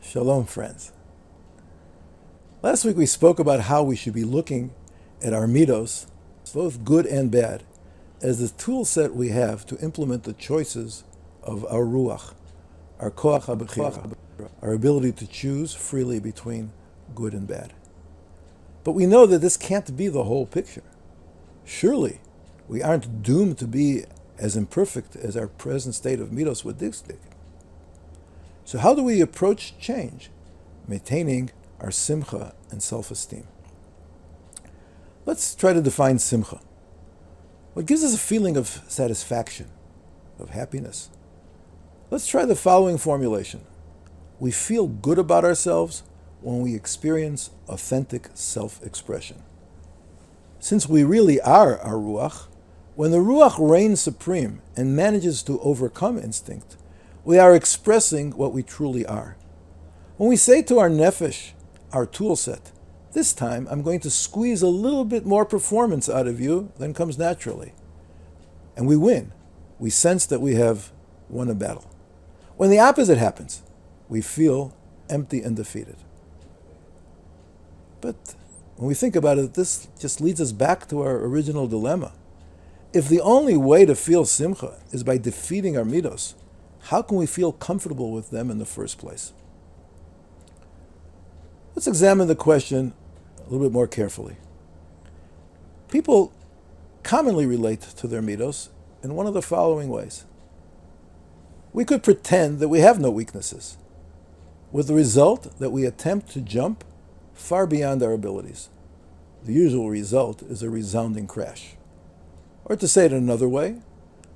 Shalom, friends. Last week we spoke about how we should be looking at our midos, both good and bad, as the tool set we have to implement the choices of our ruach, our koach habechira, our ability to choose freely between good and bad. But we know that this can't be the whole picture. Surely, we aren't doomed to be as imperfect as our present state of midos would dictate. So how do we approach change, maintaining our simcha and self-esteem? Let's try to define simcha. What gives us a feeling of satisfaction, of happiness? Let's try the following formulation. We feel good about ourselves when we experience authentic self-expression. Since we really are our ruach, when the ruach reigns supreme and manages to overcome instinct, we are expressing what we truly are. When we say to our nefesh, our tool set, this time I'm going to squeeze a little bit more performance out of you than comes naturally. And we win. We sense that we have won a battle. When the opposite happens, we feel empty and defeated. But when we think about it, this just leads us back to our original dilemma. If the only way to feel simcha is by defeating our midos, how can we feel comfortable with them in the first place? Let's examine the question a little bit more carefully. People commonly relate to their midos in one of the following ways. We could pretend that we have no weaknesses, with the result that we attempt to jump far beyond our abilities. The usual result is a resounding crash. Or to say it another way,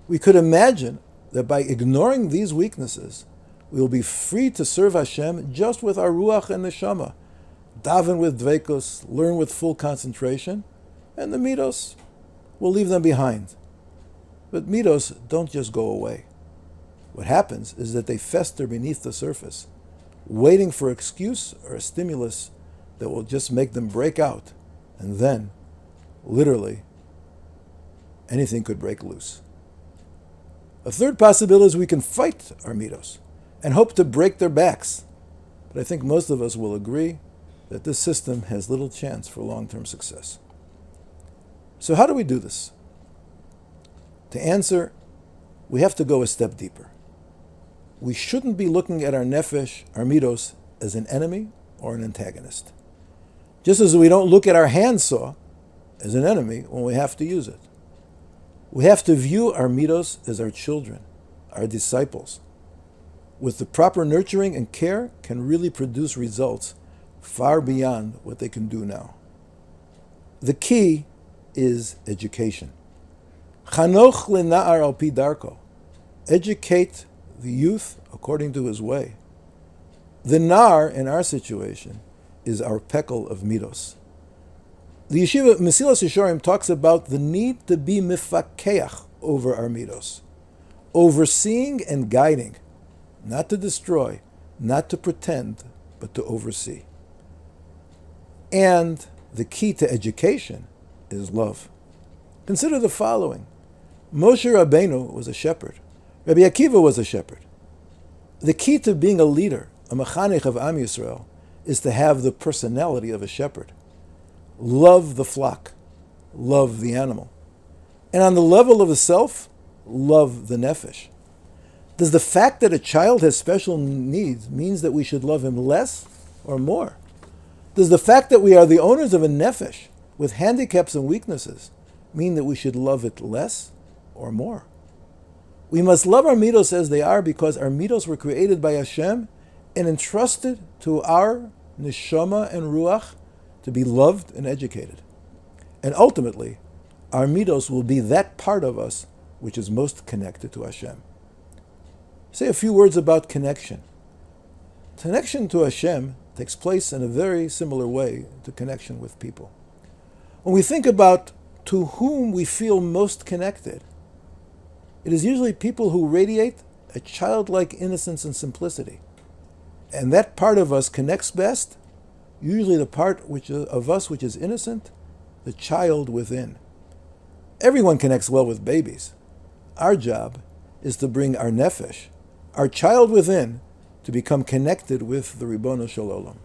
we could imagine that by ignoring these weaknesses, we will be free to serve Hashem just with our ruach and neshama, daven with dveikus, learn with full concentration, and the midos, we'll leave them behind. But midos don't just go away. What happens is that they fester beneath the surface, waiting for an excuse or a stimulus that will just make them break out, and then, literally, anything could break loose. A third possibility is we can fight our midos and hope to break their backs. But I think most of us will agree that this system has little chance for long-term success. So how do we do this? To answer, we have to go a step deeper. We shouldn't be looking at our nefesh, our midos, as an enemy or an antagonist. Just as we don't look at our handsaw as an enemy when we have to use it. We have to view our midos as our children, our disciples. With the proper nurturing and care, can really produce results far beyond what they can do now. The key is education. Chanoch lena'ar al pi darko. Educate the youth according to his way. The nar, in our situation, is our pekel of midos. The yeshiva Mesilas Yesharim talks about the need to be mifakeach over our midos, overseeing and guiding, not to destroy, not to pretend, but to oversee. And the key to education is love. Consider the following. Moshe Rabbeinu was a shepherd. Rabbi Akiva was a shepherd. The key to being a leader, a mechanech of Am Yisrael, is to have the personality of a shepherd. Love the flock, love the animal. And on the level of the self, love the nefesh. Does the fact that a child has special needs means that we should love him less or more? Does the fact that we are the owners of a nefesh with handicaps and weaknesses mean that we should love it less or more? We must love our midos as they are because our midos were created by Hashem and entrusted to our neshama and ruach to be loved and educated. And ultimately, our midos will be that part of us which is most connected to Hashem. Say a few words about connection. Connection to Hashem takes place in a very similar way to connection with people. When we think about to whom we feel most connected, it is usually people who radiate a childlike innocence and simplicity. And that part of us connects best, usually the part of us which is innocent, the child within. Everyone connects well with babies. Our job is to bring our nefesh, our child within, to become connected with the Ribono Shel Olam.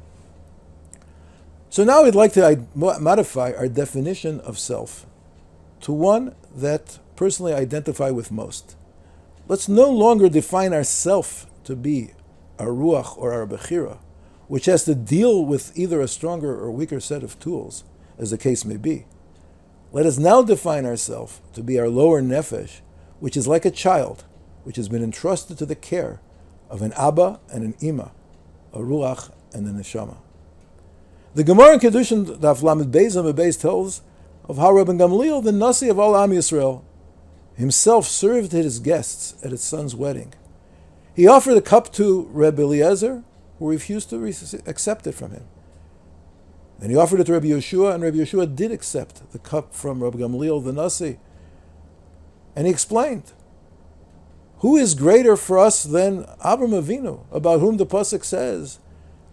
So now we'd like to modify our definition of self to one that personally I identify with most. Let's no longer define ourself to be our ruach or our bechira, which has to deal with either a stronger or weaker set of tools, as the case may be. Let us now define ourselves to be our lower nefesh, which is like a child, which has been entrusted to the care of an Abba and an Ima, a ruach and a neshama. The Gemara in Kedushin Daf Lamed Beis Amud Beis tells of how Rabbi Gamliel, the Nasi of all Am Yisrael, himself served his guests at his son's wedding. He offered a cup to Rabbi Eliezer, who refused to accept it from him. And he offered it to Rabbi Yeshua, and Rabbi Yeshua did accept the cup from Rabbi Gamliel, the Nasi. And he explained, who is greater for us than Avraham Avinu, about whom the pasuk says,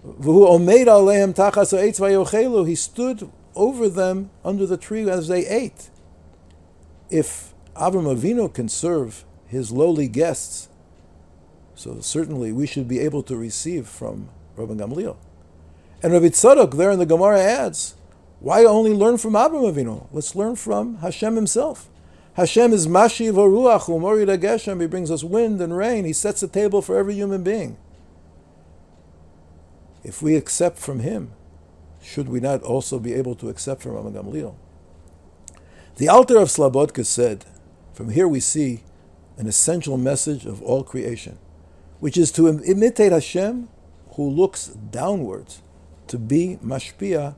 "V'hu omeid aleim tachas ha'etz vayochelu." He stood over them under the tree as they ate. If Avraham Avinu can serve his lowly guests, so certainly we should be able to receive from Rabbi Gamliel. And Rabbi Tzadok there in the Gemara adds, why only learn from Avraham Avinu? Let's learn from Hashem himself. Hashem is Mashiv HaRuach U'Morid HaGeshem. He brings us wind and rain. He sets a table for every human being. If we accept from him, should we not also be able to accept from Rabbi Gamliel? The Alter of Slabodka said, from here we see an essential message of all creation, which is to imitate Hashem, who looks downwards, to be mashpia,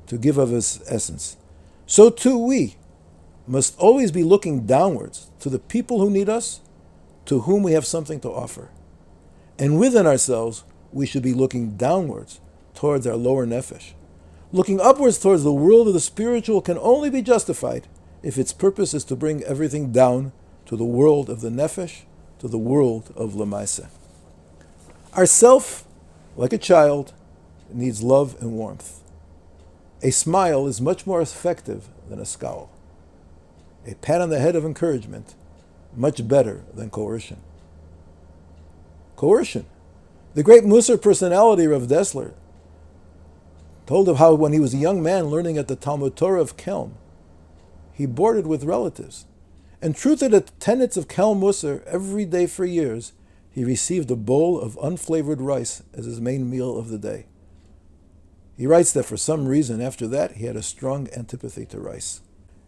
to give of his essence. So too we must always be looking downwards to the people who need us, to whom we have something to offer. And within ourselves, we should be looking downwards towards our lower nefesh. Looking upwards towards the world of the spiritual can only be justified if its purpose is to bring everything down to the world of the nefesh, to the world of lemaaseh. Our self, like a child, needs love and warmth. A smile is much more effective than a scowl. A pat on the head of encouragement, much better than coercion. Coercion. The great Musar personality, Rav Dessler, told of how when he was a young man learning at the Talmud Torah of Kelm, he boarded with relatives. And true to the tenets of Kelm Musar, every day for years, he received a bowl of unflavored rice as his main meal of the day. He writes that for some reason after that, he had a strong antipathy to rice.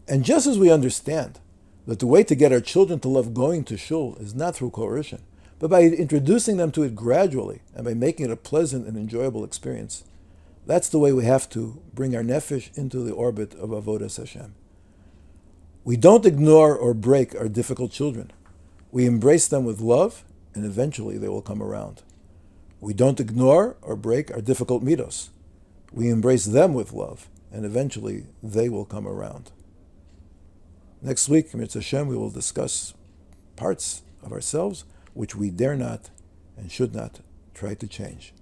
And just as we understand that the way to get our children to love going to shul is not through coercion, but by introducing them to it gradually and by making it a pleasant and enjoyable experience, that's the way we have to bring our nefesh into the orbit of Avodas Hashem. We don't ignore or break our difficult children. We embrace them with love, and eventually they will come around. We don't ignore or break our difficult midos. We embrace them with love, and eventually they will come around. Next week, Mitzvah Hashem, we will discuss parts of ourselves which we dare not and should not try to change.